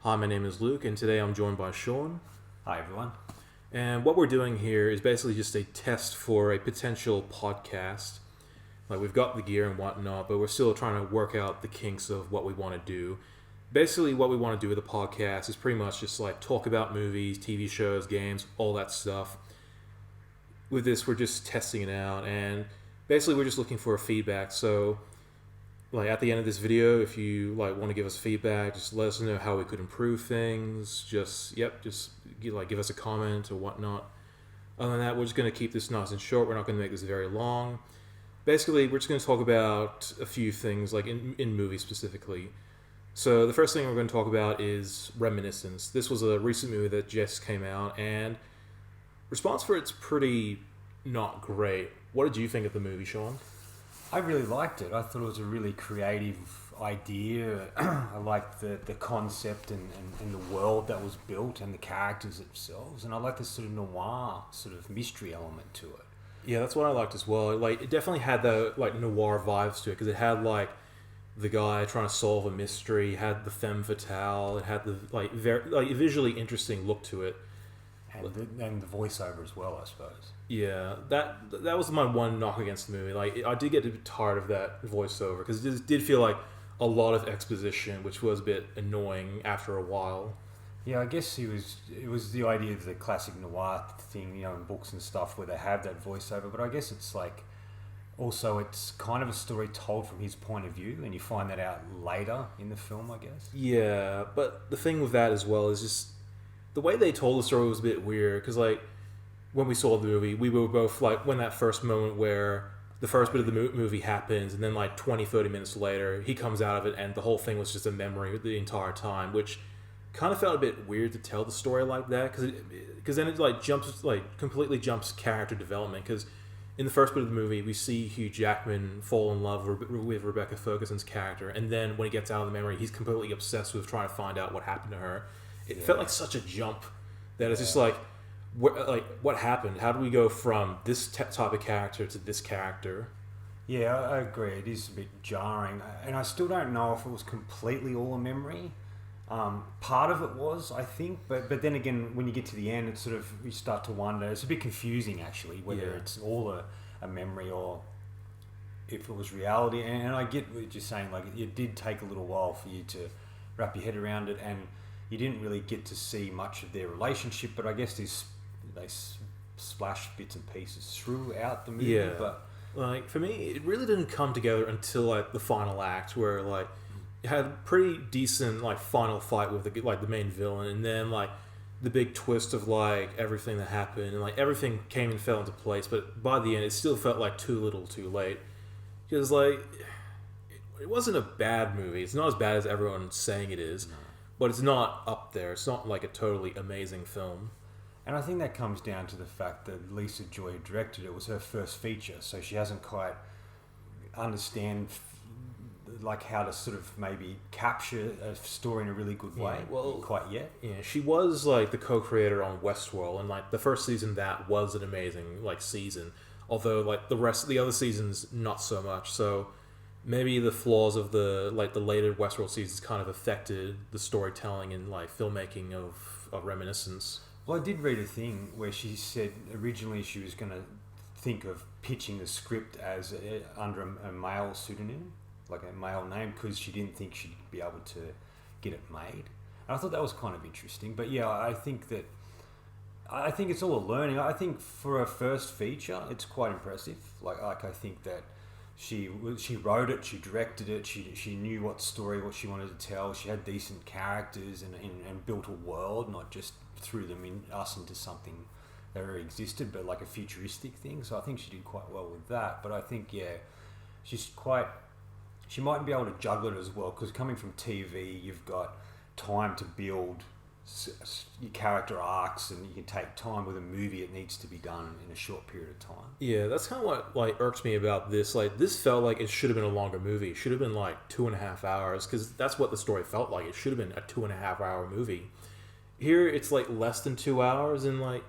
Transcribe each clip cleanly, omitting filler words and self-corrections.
Hi, my name is Luke, and today I'm joined by Shaun. Hi, everyone. And what we're doing here is basically just a test for a potential podcast. Like, we've got the gear and whatnot, but we're still trying to work out the kinks of what we want to do. Basically, what we want to do with the podcast is pretty much just like talk about movies, TV shows, games, all that stuff. With this, we're just testing it out, and basically, we're just looking for feedback. So, like at the end of this video, if you like want to give us feedback, just let us know how we could improve things. Just give us a comment or whatnot. Other than that, we're just going to keep this nice and short. We're not going to make this very long. Basically, we're just going to talk about a few things, like in movies specifically. So the first thing we're going to talk about is Reminiscence. This was a recent movie that just came out, and response for it's pretty not great. What did you think of the movie, Shaun? I really liked it. I thought it was a really creative idea. I liked the concept and the world that was built and the characters themselves. And I like this sort of noir sort of mystery element to it. Yeah, that's what I liked as well. Like, it definitely had the like noir vibes to it because it had like the guy trying to solve a mystery, had the femme fatale, it had the like very like visually interesting look to it. And the voiceover as well, I suppose. Yeah, that was my one knock against the movie. Like, I did get a bit tired of that voiceover because it did feel like a lot of exposition, which was a bit annoying after a while. Yeah, I guess it was the idea of the classic noir thing, in books and stuff where they have that voiceover. But I guess it's like also it's kind of a story told from his point of view, and you find that out later in the film, I guess. Yeah, but the thing with that as well is just the way they told the story was a bit weird because like when we saw the movie, we were both like when that first moment where the first bit of the movie happens and then like 20-30 minutes later he comes out of it and the whole thing was just a memory the entire time, which kind of felt a bit weird to tell the story like that because then it completely jumps character development because in the first bit of the movie we see Hugh Jackman fall in love with Rebecca Ferguson's character, and then when he gets out of the memory he's completely obsessed with trying to find out what happened to her. It felt like such a jump that it's just like what happened? How do we go from this type of character to this character? Yeah, I agree. It is a bit jarring, and I still don't know if it was completely all a memory. Part of it was, I think, but then again, when you get to the end, it's sort of you start to wonder. It's a bit confusing actually whether it's all a memory or if it was reality. And I get what you're saying. Like it did take a little while for you to wrap your head around it, and you didn't really get to see much of their relationship. But I guess they splash bits and pieces throughout the movie. Yeah, but like for me, it really didn't come together until like the final act, where like it had a pretty decent like final fight with the main villain, and then like the big twist of like everything that happened, and like everything came and fell into place. But by the end, it still felt like too little, too late, because like it wasn't a bad movie. It's not as bad as everyone's saying it is. No. But it's not up there. It's not like a totally amazing film. And I think that comes down to the fact that Lisa Joy directed it. It was her first feature, so she hasn't quite understand like how to sort of maybe capture a story in a really good way. Quite yet. Yeah, she was like the co-creator on Westworld, and like the first season that was an amazing like season. Although like the rest of the other seasons not so much. So maybe the flaws of the later Westworld seasons kind of affected the storytelling and like filmmaking of Reminiscence. Well, I did read a thing where she said originally she was going to think of pitching the script as under a male pseudonym, like a male name, because she didn't think she'd be able to get it made. And I thought that was kind of interesting. But yeah, I think it's all a learning. I think for a first feature, it's quite impressive. Like I think that she wrote it, she directed it, she knew what she wanted to tell. She had decent characters and built a world, not just threw them into something that already existed, but like a futuristic thing. So I think she did quite well with that. But I think she mightn't be able to juggle it as well, because coming from TV, you've got time to build your character arcs, and you can take time. With a movie, it needs to be done in a short period of time. Yeah, that's kind of what like irks me about this. Like, this felt like it should have been a longer movie. It should have been like 2.5 hours, because that's what the story felt like. It should have been a 2.5 hour movie. Here, it's like less than 2 hours, and like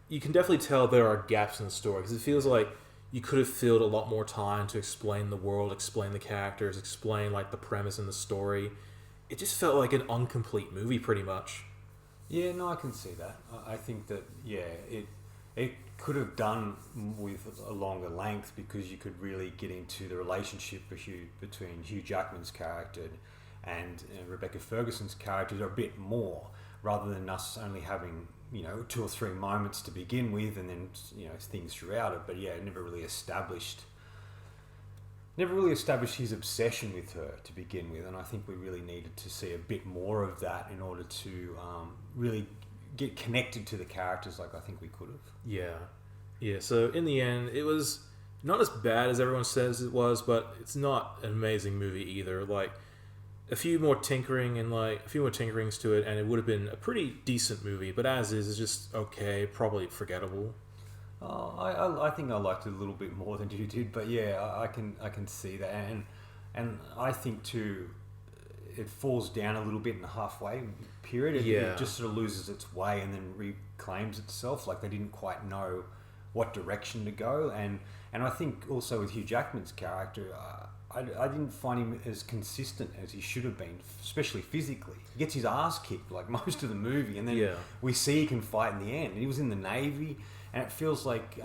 you can definitely tell there are gaps in the story, because it feels like you could have filled a lot more time to explain the world, explain the characters, explain like the premise and the story. it just felt like an incomplete movie, pretty much. Yeah, no, I can see that. I think that, yeah, it could have done with a longer length because you could really get into the relationship between Hugh Jackman's character and Rebecca Ferguson's character a bit more, rather than us only having, 2 or 3 moments to begin with and then, things throughout it. But yeah, it never really established his obsession with her to begin with, and I think we really needed to see a bit more of that in order to really get connected to the characters like I think we could have. Yeah. So in the end, it was not as bad as everyone says it was, but it's not an amazing movie either. Like, a few more tinkerings to it, and it would have been a pretty decent movie. But as is, it's just okay, probably forgettable. I think I liked it a little bit more than you did, but yeah, I can see that, and I think too, it falls down a little bit in the halfway period. It just sort of loses its way and then reclaims itself. Like they didn't quite know what direction to go, and I think also with Hugh Jackman's character, I didn't find him as consistent as he should have been, especially physically. He gets his ass kicked like most of the movie, and then we see he can fight in the end. He was in the Navy. And it feels like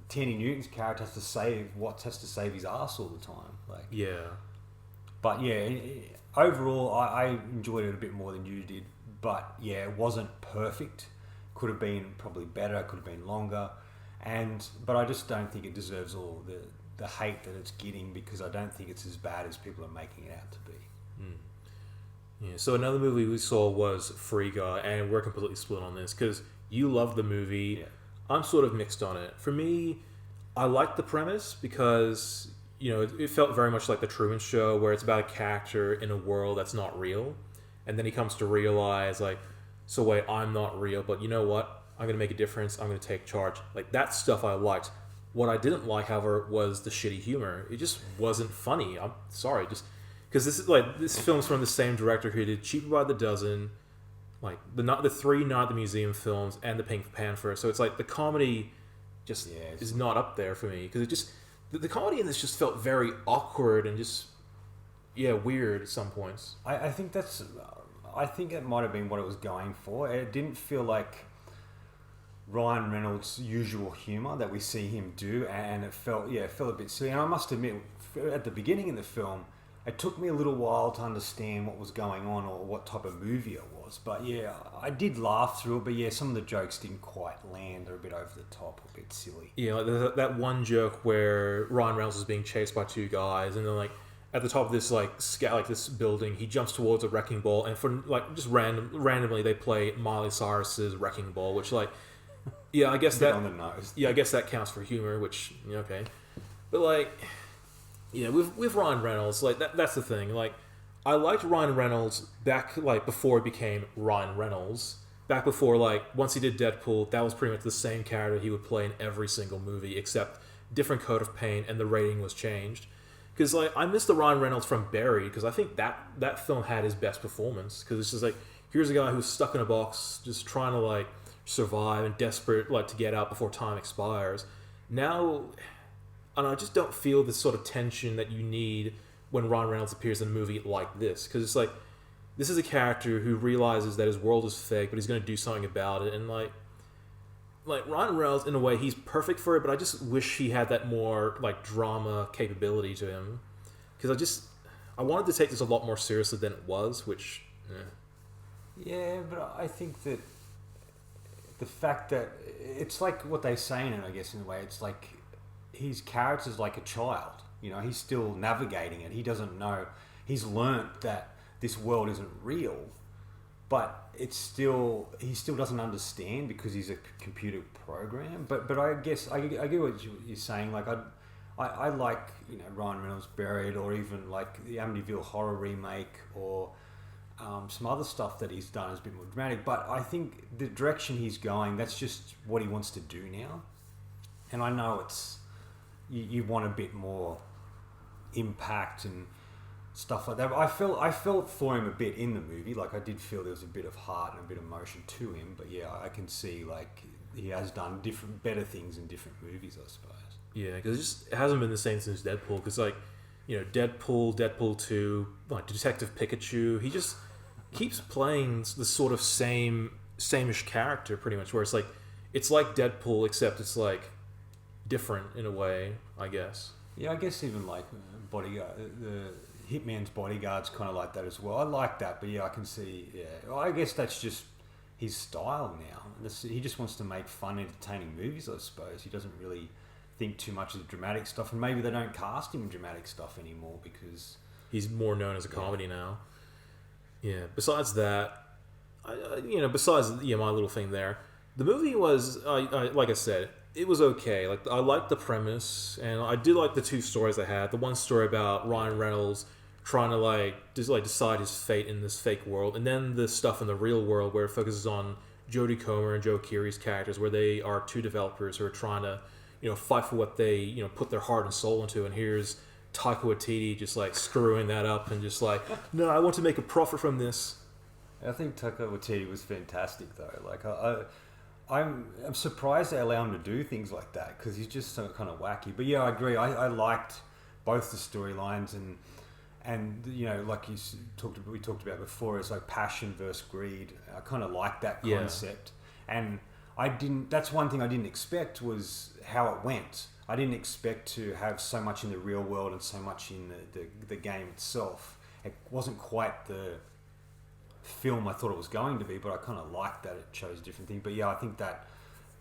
Tandy Newton's character has to save his ass all the time. Like, but yeah, overall, I enjoyed it a bit more than you did. But yeah, it wasn't perfect. Could have been probably better. Could have been longer. But I just don't think it deserves all the hate that it's getting, because I don't think it's as bad as people are making it out to be. Yeah. So another movie we saw was Free Guy, and we're completely split on this because you loved the movie. Yeah. I'm sort of mixed on it. For me, I liked the premise because, it felt very much like The Truman Show, where it's about a character in a world that's not real. And then he comes to realize, like, so wait, I'm not real, but you know what? I'm going to make a difference. I'm going to take charge. Like, that stuff I liked. What I didn't like, however, was the shitty humor. It just wasn't funny. I'm sorry. Just because this film's from the same director who did Cheaper by the Dozen, like the 3 Night at the Museum films, and the Pink Panther. So it's like the comedy just is not up there for me, because it just the comedy in this just felt very awkward and just weird at some points. I think it might have been what it was going for. It didn't feel like Ryan Reynolds' usual humor that we see him do, and it felt a bit silly. And I must admit, at the beginning of the film, it took me a little while to understand what was going on or what type of movie it was. But yeah, I did laugh through it. But yeah, some of the jokes didn't quite land. They're a bit over the top, a bit silly. Yeah, like that one joke where Ryan Reynolds is being chased by 2 guys, and then like at the top of this this building, he jumps towards a wrecking ball, and for like just randomly they play Miley Cyrus's Wrecking Ball, which I guess that on the nose. Yeah, I guess that counts for humor, which okay, but like. Yeah, with Ryan Reynolds, like that's the thing. Like, I liked Ryan Reynolds back before he became Ryan Reynolds. Back before once he did Deadpool, that was pretty much the same character he would play in every single movie, except different coat of paint, and the rating was changed. Because I miss the Ryan Reynolds from Barry, because I think that film had his best performance. Because it's just here's a guy who's stuck in a box, just trying to survive and desperate to get out before time expires. Now. And I just don't feel the sort of tension that you need when Ryan Reynolds appears in a movie like this. Because it's this is a character who realizes that his world is fake, but he's going to do something about it. And Ryan Reynolds, in a way, he's perfect for it, but I just wish he had that more drama capability to him. Because I wanted to take this a lot more seriously than it was, which... Yeah, but I think that the fact that... It's like what they say in it, I guess, in a way. It's like... His character's like a child, he's still navigating it. He doesn't know. He's learnt that this world isn't real, but he still doesn't understand because he's a computer program. But I guess I get what you're saying. I like Ryan Reynolds' Buried, or even the Amityville Horror remake, or some other stuff that he's done is a bit more dramatic. But I think the direction he's going, that's just what he wants to do now. And I know it's. You want a bit more impact and stuff like that. But I felt for him a bit in the movie. I did feel there was a bit of heart and a bit of emotion to him. But yeah, I can see he has done better things in different movies, I suppose. Yeah, because it hasn't been the same since Deadpool. Because Deadpool, Deadpool 2, like Detective Pikachu. He just keeps playing the sort of sameish character pretty much, where it's like Deadpool except it's like different in a way, I guess. Yeah, I guess even like bodyguard, the Hitman's Bodyguard's kind of like that as well. I like that, but yeah, I can see. Yeah, well, I guess that's just his style now. He just wants to make fun, entertaining movies. I suppose he doesn't really think too much of the dramatic stuff, and maybe they don't cast him in dramatic stuff anymore because he's more known as a comedy now. Yeah. Besides that, besides my little thing there, the movie was, like I said, it was okay. Like I liked the premise, and I did like the two stories they had. The one story about Ryan Reynolds trying to decide his fate in this fake world, and then the stuff in the real world where it focuses on Jodie Comer and Joe Keery's characters, where they are two developers who are trying to fight for what they put their heart and soul into. And here's Taika Waititi just like screwing that up and just like, no, I want to make a profit from this. I think Taika Waititi was fantastic though. Like I'm surprised they allow him to do things like that because he's just so kind of wacky. But yeah, I agree. I liked both the storylines and like we talked about before, it's like passion versus greed. I kind of like that concept, and that's one thing I didn't expect was how it went. I didn't expect to have so much in the real world and so much in the game itself. It wasn't quite the film I thought it was going to be, but I kind of liked that it chose different things. But yeah, I think that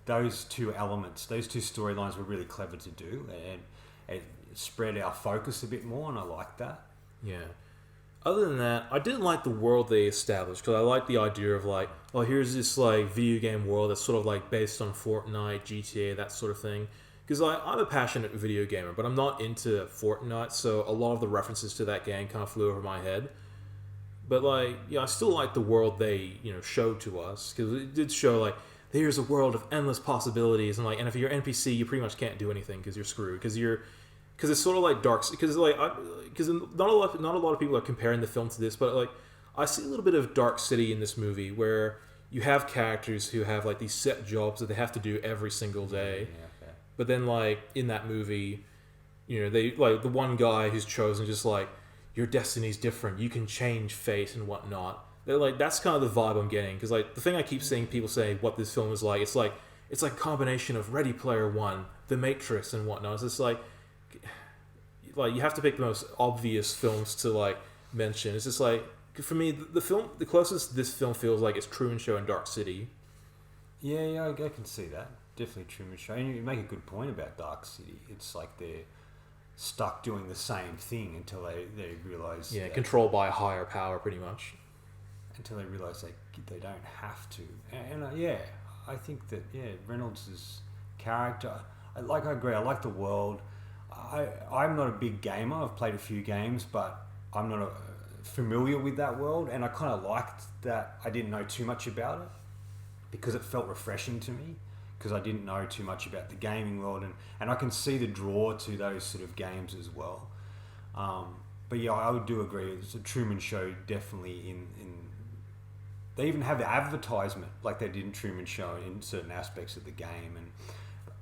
those two elements, those two storylines were really clever to do, and it spread our focus a bit more, and I liked that. Yeah. Other than that, I didn't like the world they established because I like the idea of like, oh, here's this like video game world that's sort of like based on Fortnite, GTA, that sort of thing. Because I'm a passionate video gamer, but I'm not into Fortnite, so a lot of the references to that game kind of flew over my head. But like, I still like the world they showed to us because it did show like here's a world of endless possibilities, and if you're NPC, you pretty much can't do anything because you're screwed because it's sort of like dark because not a lot of people are comparing the film to this, but like I see a little bit of Dark City in this movie where you have characters who have like these set jobs that they have to do every single day. Yeah, okay. But then like in that movie, they like the one guy who's chosen just like your destiny's different, you can change fate and whatnot. They're like that's kind of the vibe I'm getting because like the thing I keep seeing people say what this film is like, it's like a combination of Ready Player One, The Matrix, and whatnot. It's just like you have to pick the most obvious films to like mention. It's just like for me the closest this film feels like is Truman Show and Dark City. Yeah, I can see that. Definitely Truman Show. And you make a good point about Dark City. It's like they're stuck doing the same thing until they realise... Yeah, controlled by a higher power, pretty much. Until they realise they don't have to. And I think that, Reynolds' character... I agree, I like the world. I'm not a big gamer. I've played a few games, but I'm not familiar with that world. And I kind of liked that I didn't know too much about it because it felt refreshing to me. Because I didn't know too much about the gaming world, and I can see the draw to those sort of games as well. But yeah, I would do agree. It's a Truman Show definitely in they even have the advertisement like they did in Truman Show in certain aspects of the game.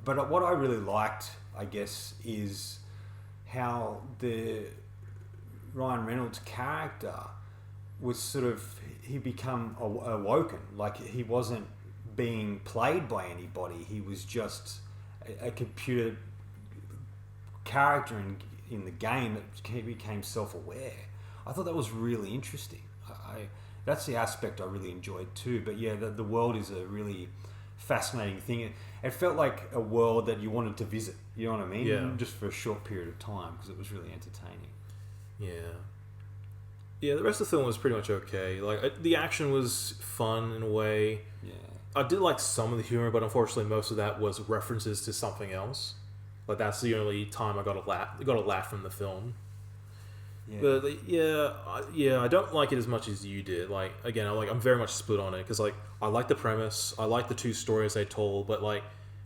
But what I really liked, I guess, is how the Ryan Reynolds character was sort of, he become awoken. Like he wasn't being played by anybody. He was just a computer character in the game that became self-aware. I thought that was really interesting. That's the aspect I really enjoyed too. But yeah, the world is a really fascinating thing. It felt like a world that you wanted to visit. You know what I mean? Yeah. Just for a short period of time because it was really entertaining. Yeah. Yeah, the rest of the film was pretty much okay. Like the action was fun in a way. Yeah. I did like some of the humor, but unfortunately, most of that was references to something else. Like that's the only time I got a laugh from the film. Yeah. But I don't like it as much as you did. Like again, I'm very much split on it because like I like the premise, I like the two stories they told, but like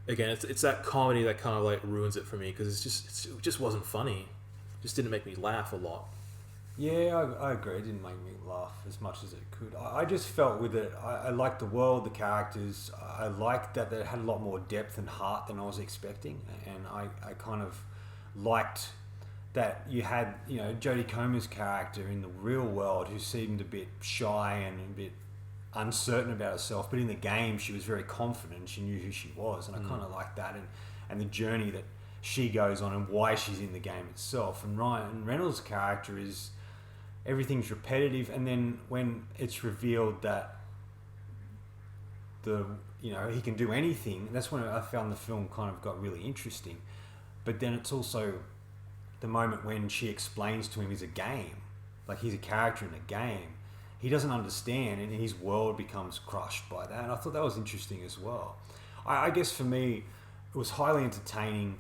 again, it's that comedy that kind of like ruins it for me because it just wasn't funny. It just didn't make me laugh a lot. Yeah, I agree. It didn't make me laugh as much as it could. I just felt with it, I liked the world, the characters. I liked that it had a lot more depth and heart than I was expecting. And I kind of liked that you had, Jodie Comer's character in the real world who seemed a bit shy and a bit uncertain about herself, but in the game she was very confident and she knew who she was, and I kind of like that, and the journey that she goes on and why she's in the game itself. And Ryan Reynolds' character is, everything's repetitive, and then when it's revealed that he can do anything, that's when I found the film kind of got really interesting. But then it's also the moment when she explains to him he's a game, like he's a character in a game. He doesn't understand, and his world becomes crushed by that. And I thought that was interesting as well. I guess for me, it was highly entertaining,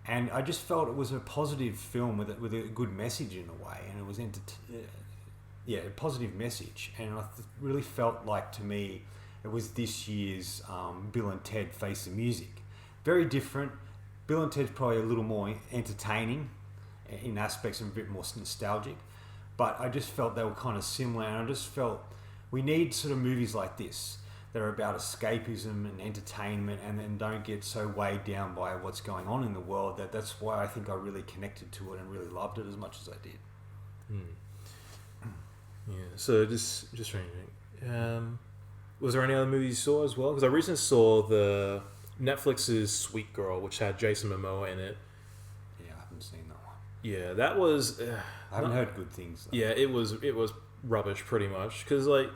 and I just felt it was a positive film with a good message in a way, and it was a positive message. And I really felt like, to me, it was this year's Bill and Ted Face the Music. Very different. Bill and Ted's probably a little more entertaining in aspects and a bit more nostalgic, but I just felt they were kind of similar, and I just felt we need sort of movies like this that are about escapism and entertainment, and then don't get so weighed down by what's going on in the world. That's why I think I really connected to it and really loved it as much as I did. Yeah, so just ranging. Was there any other movies you saw as well? Because I recently saw the Netflix's Sweet Girl, which had Jason Momoa in it. Yeah, I haven't seen that one. Yeah, that was... I haven't heard good things, though. Yeah, it was rubbish, pretty much. Because, like,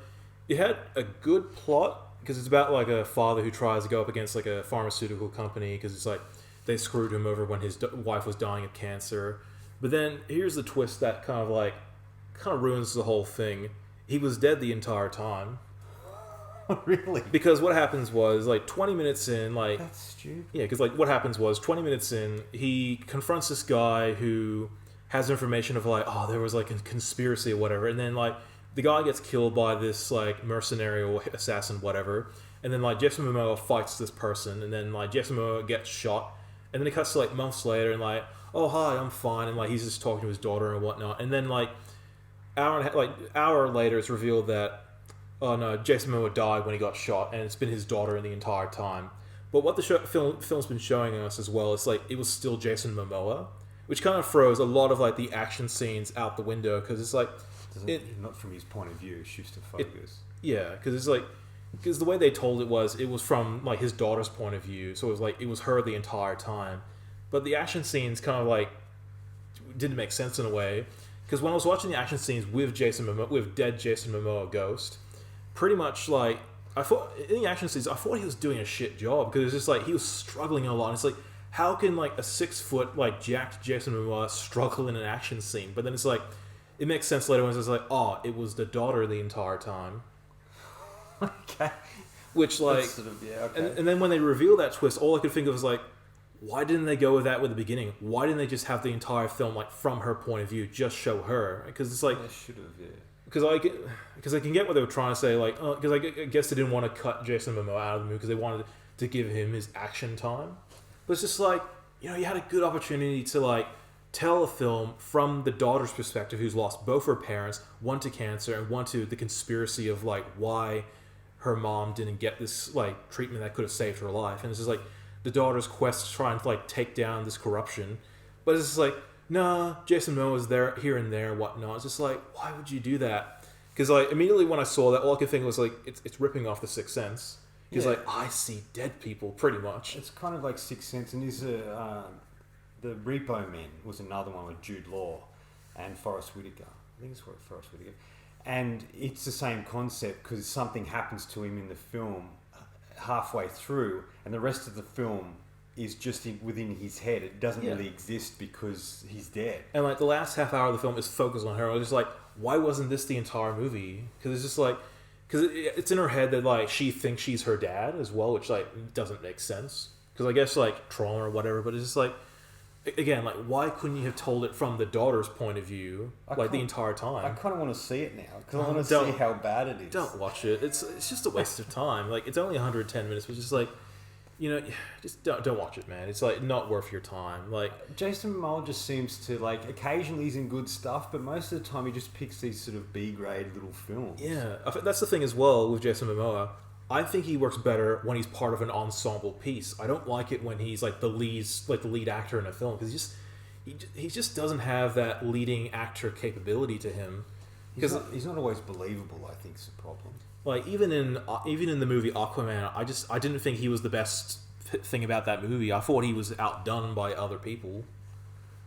it had a good plot, because it's about, like, a father who tries to go up against, like, a pharmaceutical company, because it's, like, they screwed him over when his wife was dying of cancer. But then, here's the twist that kind of ruins the whole thing. He was dead the entire time. Really? Because what happens was, like, 20 minutes in, like... That's stupid. Yeah, because, like, what happens was, 20 minutes in, he confronts this guy who has information of, like, oh, there was, like, a conspiracy or whatever, and then, like, the guy gets killed by this, like, mercenary or assassin, whatever, and then, like, Jason Momoa fights this person, and then, like, Jason Momoa gets shot, and then it cuts to, like, months later, and, like, oh, hi, I'm fine, and, like, he's just talking to his daughter and whatnot, and then, like, hour later, it's revealed that, oh no, Jason Momoa died when he got shot, and it's been his daughter the entire time. But what the film's been showing us as well, it's like it was still Jason Momoa, which kind of throws a lot of like the action scenes out the window, because it's like not from his point of view, shifts to focus. Because it's like, because the way they told it was from like his daughter's point of view, so it was like it was her the entire time. But the action scenes kind of like didn't make sense in a way, because when I was watching the action scenes with dead Jason Momoa Ghost, pretty much like I thought in the action scenes, I thought he was doing a shit job, because it's just like he was struggling a lot. And it's like, how can like a 6 foot like jacked Jason Momoa struggle in an action scene? But then it's like it makes sense later when it's like, oh, it was the daughter the entire time. Okay. Which like, sort of, yeah, okay. And then when they reveal that twist, all I could think of was like, why didn't they go with that with the beginning? Why didn't they just have the entire film like from her point of view, just show her? Because it's like they should have, yeah. Because I can get what they were trying to say, like, because I guess they didn't want to cut Jason Momoa out of the movie because they wanted to give him his action time. But it's just like, you had a good opportunity to like tell a film from the daughter's perspective, who's lost both her parents, one to cancer and one to the conspiracy of like why her mom didn't get this like treatment that could have saved her life, and it's just like the daughter's quest to try and like take down this corruption. But it's just like, nah, Jason Momoa's there, here and there, and whatnot. It's just like, why would you do that? Because like immediately when I saw that, all I could think was like, it's ripping off The Sixth Sense. Because like I see dead people pretty much. It's kind of like Sixth Sense, and the Repo Man was another one with Jude Law and Forrest Whitaker. I think it's Forrest Whitaker, and it's the same concept, because something happens to him in the film halfway through, and the rest of the film is just within his head. It doesn't really exist because he's dead. And like the last half hour of the film is focused on her. I was just like, why wasn't this the entire movie? Because it's just like, because it's in her head that like she thinks she's her dad as well, which like doesn't make sense. Because I guess like trauma or whatever, but it's just like, again, like why couldn't you have told it from the daughter's point of view the entire time? I kind of want to see it now, because I want to see how bad it is. Don't watch it. It's just a waste of time. Like it's only 110 minutes, but just like, just don't watch it, man. It's like not worth your time. Like Jason Momoa just seems to like occasionally he's in good stuff, but most of the time he just picks these sort of B-grade little films. Yeah, I think that's the thing as well with Jason Momoa. I think he works better when he's part of an ensemble piece. I don't like it when he's like the lead actor in a film, because he just doesn't have that leading actor capability to him. He's not always believable, I think, is the problem. Like even in the movie Aquaman, I didn't think he was the best thing about that movie. I thought he was outdone by other people.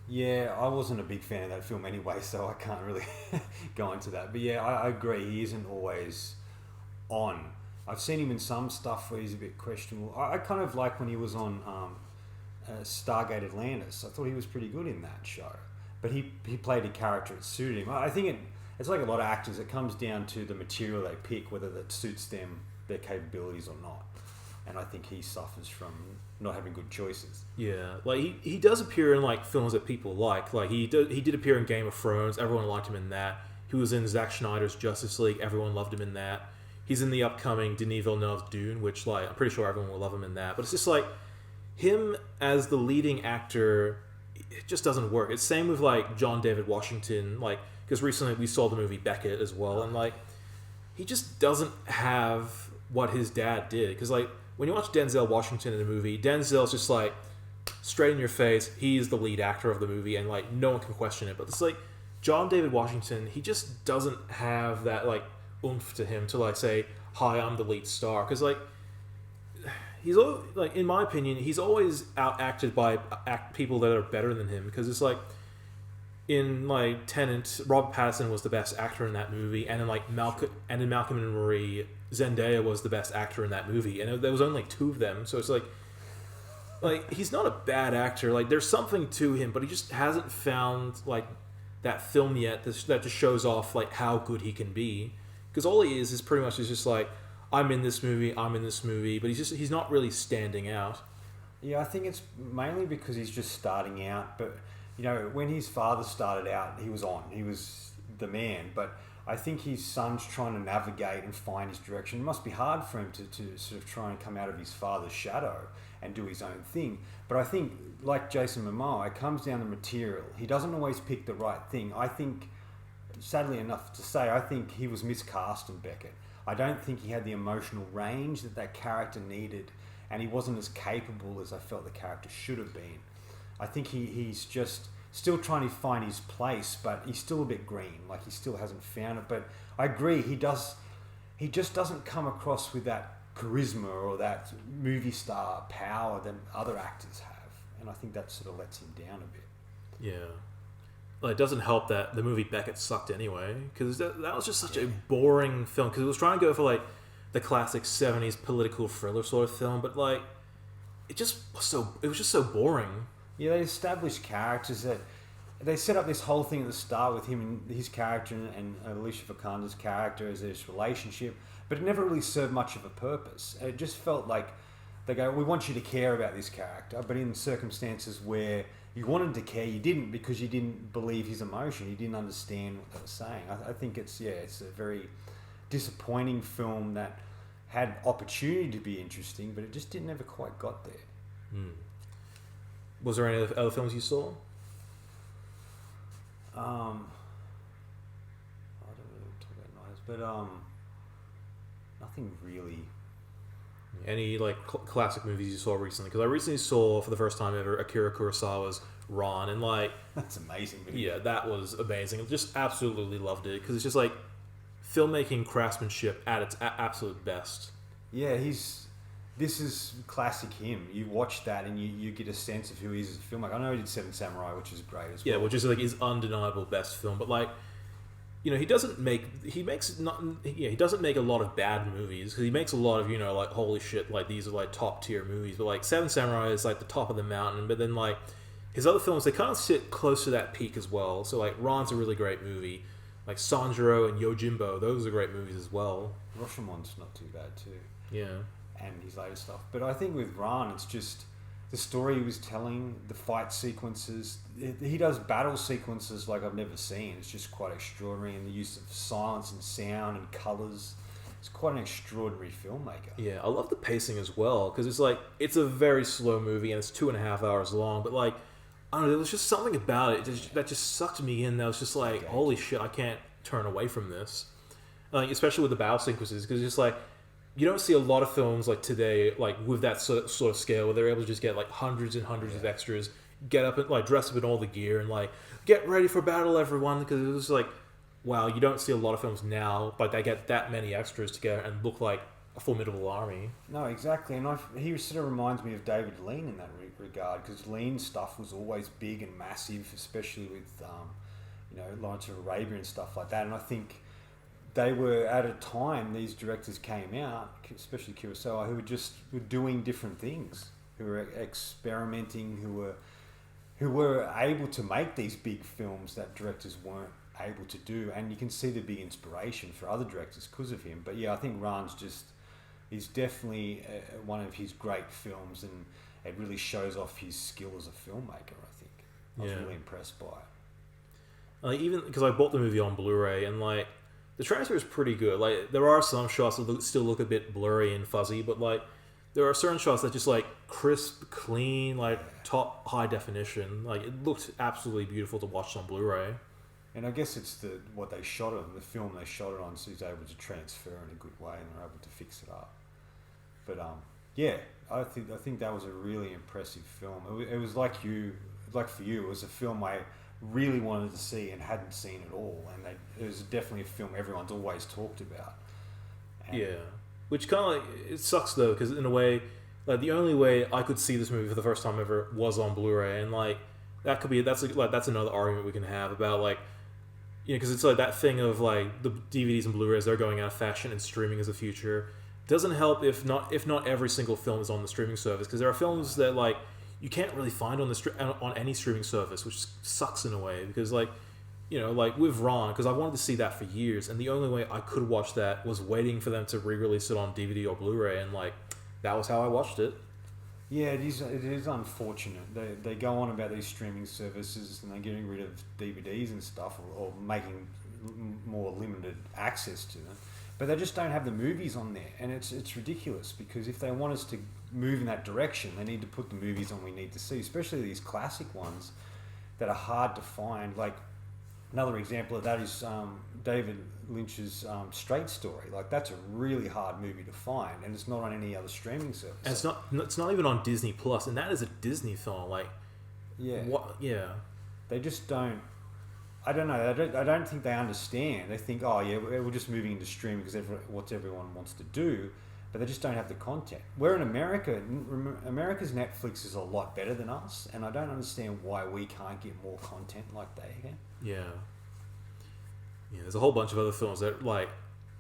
Yeah, I wasn't a big fan of that film anyway, so I can't really go into that. But yeah, I agree. He isn't always on. I've seen him in some stuff where he's a bit questionable. I kind of like when he was on Stargate Atlantis. I thought he was pretty good in that show. But he played a character that suited him. I think it's like a lot of actors. It comes down to the material they pick, whether that suits them, their capabilities or not. And I think he suffers from not having good choices. Yeah, like he does appear in like films that people like. Like he did appear in Game of Thrones. Everyone liked him in that. He was in Zack Snyder's Justice League. Everyone loved him in that. He's in the upcoming Denis Villeneuve's Dune, which like I'm pretty sure everyone will love him in that. But it's just like him as the leading actor, it just doesn't work. It's same with like John David Washington, like because recently we saw the movie Beckett as well, and like he just doesn't have what his dad did. Because like when you watch Denzel Washington in a movie, Denzel's just like straight in your face. He's the lead actor of the movie, and like no one can question it. But it's like John David Washington, he just doesn't have that like oomph to him to like say, "Hi, I'm the lead star." Because like he's like in my opinion, he's always outacted by people that are better than him. Because it's like in like Tenet, Robert Pattinson was the best actor in that movie, and in like Malcolm and Marie, Zendaya was the best actor in that movie, and there was only like two of them. So it's like he's not a bad actor. Like there's something to him, but he just hasn't found like that film yet that just shows off like how good he can be. Because all he is pretty much is just like, I'm in this movie, but he's not really standing out. Yeah, I think it's mainly because he's just starting out. But you know, when his father started out, he was the man. But I think his son's trying to navigate and find his direction. It must be hard for him to sort of try and come out of his father's shadow and do his own thing. But I think, like Jason Momoa, it comes down to material. He doesn't always pick the right thing. I think, sadly enough to say, I think he was miscast in Beckett. I don't think he had the emotional range that character needed, and he wasn't as capable as I felt the character should have been. I think he's just still trying to find his place, but he's still a bit green. Like he still hasn't found it. But I agree, he just doesn't come across with that charisma or that movie star power that other actors have, and I think that sort of lets him down a bit. Yeah. Well, it doesn't help that the movie Beckett sucked anyway, because that was just such a boring film. Because it was trying to go for like the classic '70s political thriller sort of film, but like it was just so boring. Yeah, they established characters that they set up this whole thing at the start with him and his character and Alicia Vikander's character as this relationship, but it never really served much of a purpose. It just felt like they go, "We want you to care about this character," but in circumstances where you wanted to care, you didn't, because you didn't believe his emotion. You didn't understand what they were saying. I think it's a very disappointing film that had opportunity to be interesting, but it just never quite got there. Was there any other films you saw? I don't really talk about nights, but nothing really. Any like classic movies you saw recently? Because I recently saw for the first time ever Akira Kurosawa's Ron, and like that's amazing. Movie. Yeah, that was amazing. I just absolutely loved it because it's just like filmmaking craftsmanship at its absolute best. Yeah, this is classic him. You watch that and you get a sense of who he is as a filmmaker. I know he did Seven Samurai, which is great as well. Yeah, which is like his undeniable best film. But like, you know, he doesn't make a lot of bad movies, because he makes a lot of, you know, like, holy shit, like these are like top tier movies. But like Seven Samurai is like the top of the mountain. But then like his other films, they kind of sit close to that peak as well. So like Ron's a really great movie. Like Sanjuro and Yojimbo, those are great movies as well. Rashomon's not too bad too. Yeah. And his later stuff. But I think with Ron, it's just the story he was telling, the fight sequences. He does battle sequences like I've never seen. It's just quite extraordinary, and the use of silence and sound and colours. It's quite an extraordinary filmmaker. Yeah, I love the pacing as well, because it's like, it's a very slow movie and it's 2.5 hours long, but like, I don't know, there was just something about it that just sucked me in. That was just like, holy shit, I can't turn away from this. Like, especially with the battle sequences, because it's just like, you don't see a lot of films like today, like with that sort of scale, where they're able to just get like hundreds and hundreds of extras, get up and like dress up in all the gear and like get ready for battle, everyone, because it was like, wow, you don't see a lot of films now, but they get that many extras together and look like a formidable army. No, exactly, and he sort of reminds me of David Lean in that regard, because Lean's stuff was always big and massive, especially with Lawrence of Arabia and stuff like that. And I think they were at a time these directors came out, especially Kurosawa, who were doing different things, who were experimenting, who were able to make these big films that directors weren't able to do, and you can see the big inspiration for other directors because of him. But yeah, I think Ran's is definitely one of his great films, and it really shows off his skill as a filmmaker. I think I was really impressed by it. Like, even because I bought the movie on Blu-ray, and like the transfer is pretty good. Like there are some shots that still look a bit blurry and fuzzy, but like there are certain shots that just like crisp, clean, like top high definition. Like it looked absolutely beautiful to watch on Blu-ray. And I guess it's what they shot it, the film they shot it on, so he's able to transfer in a good way, and they're able to fix it up. But yeah, I think that was a really impressive film. It was like for you, it was a film I really wanted to see and hadn't seen at all, and it was definitely a film everyone's always talked about. And yeah, which kind of like, it sucks though, because in a way, like the only way I could see this movie for the first time ever was on Blu-ray, and like that's another argument we can have about like. Because it's like that thing of like the DVDs and Blu-rays, they're going out of fashion and streaming is the future. Doesn't help if not every single film is on the streaming service, because there are films that like you can't really find on any streaming service, which sucks in a way, because like like with Ron, because I wanted to see that for years, and the only way I could watch that was waiting for them to re-release it on DVD or Blu-ray, and like that was how I watched it. Yeah, it is unfortunate. They go on about these streaming services and they're getting rid of DVDs and stuff, or making more limited access to them. But they just don't have the movies on there, and it's ridiculous, because if they want us to move in that direction, they need to put the movies on we need to see, especially these classic ones that are hard to find. Like another example of that is David Lynch's Straight Story. Like that's a really hard movie to find, and it's not on any other streaming service. And it's not even on Disney Plus, and that is a Disney film. Like, yeah, what? Yeah, they just don't. I don't know. I don't think they understand. They think, oh yeah, we're just moving into streaming because what everyone wants to do, but they just don't have the content. Where in America, America's Netflix is a lot better than us, and I don't understand why we can't get more content like they can. Yeah. Yeah, there's a whole bunch of other films that like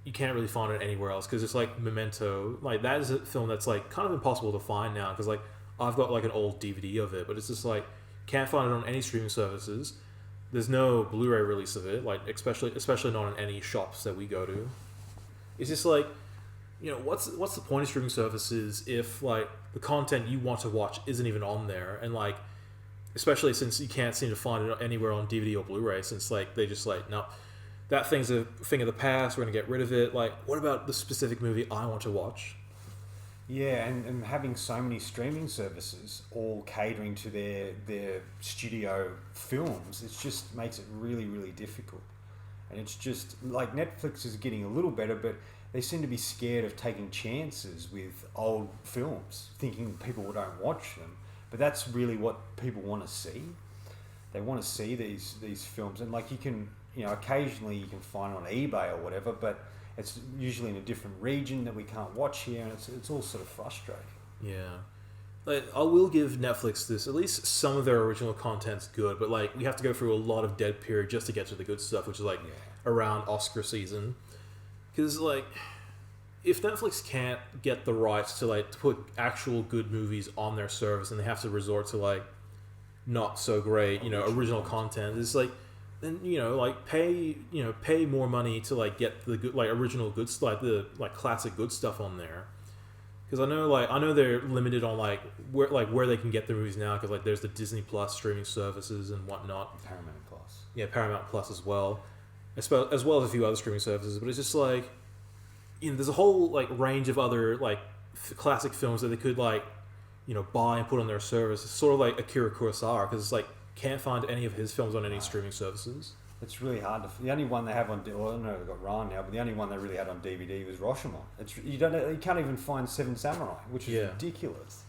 you can't really find it anywhere else, because it's like Memento. Like that is a film that's like kind of impossible to find now, because like I've got like an old DVD of it, but it's just like can't find it on any streaming services. There's no Blu-ray release of it, like especially not in any shops that we go to. It's just like, what's the point of streaming services if like the content you want to watch isn't even on there, and like especially since you can't seem to find it anywhere on DVD or Blu-ray, since like they just like, no, that thing's a thing of the past, we're gonna get rid of it. Like, what about the specific movie I want to watch? Yeah, and having so many streaming services all catering to their studio films, it just makes it really, really difficult. And it's just like Netflix is getting a little better, but they seem to be scared of taking chances with old films, thinking people don't watch them. But that's really what people want to see. They want to see these films, and like you can, occasionally you can find it on eBay or whatever, but it's usually in a different region that we can't watch here, and it's all sort of frustrating. Yeah. Like, I will give Netflix this, at least some of their original content's good, but like we have to go through a lot of dead period just to get to the good stuff, which is like around Oscar season. Because like, if Netflix can't get the rights to like to put actual good movies on their service, and they have to resort to like not so great, original content, it's like, then like pay more money to like get the good, like original good, like the like classic good stuff on there. Because I know they're limited on like where they can get the movies now, because like there's the Disney Plus streaming services and whatnot. Paramount Plus. Yeah, Paramount Plus as well as well as a few other streaming services. But it's just like, there's a whole like range of other like classic films that they could like buy and put on their service. It's sort of like Akira Kurosawa, because it's like can't find any of his films on any streaming services. It's really hard to. The only one they have on, well, I don't know, they've got Ran now, but the only one they really had on DVD was Rashomon. You can't even find Seven Samurai, which is ridiculous.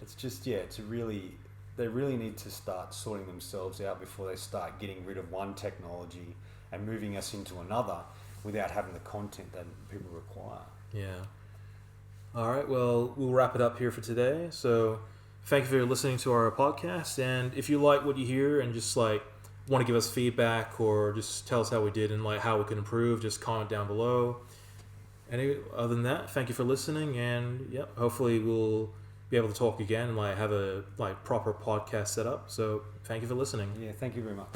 It's just it's a really they really need to start sorting themselves out before they start getting rid of one technology and moving us into another without having the content that people require. Yeah. All right. Well, we'll wrap it up here for today. So, thank you for listening to our podcast. And if you like what you hear and just like want to give us feedback or just tell us how we did and like how we can improve, just comment down below. Anyway, other than that, thank you for listening. And yep, hopefully we'll be able to talk again and like have a like proper podcast set up. So, thank you for listening. Yeah, thank you very much.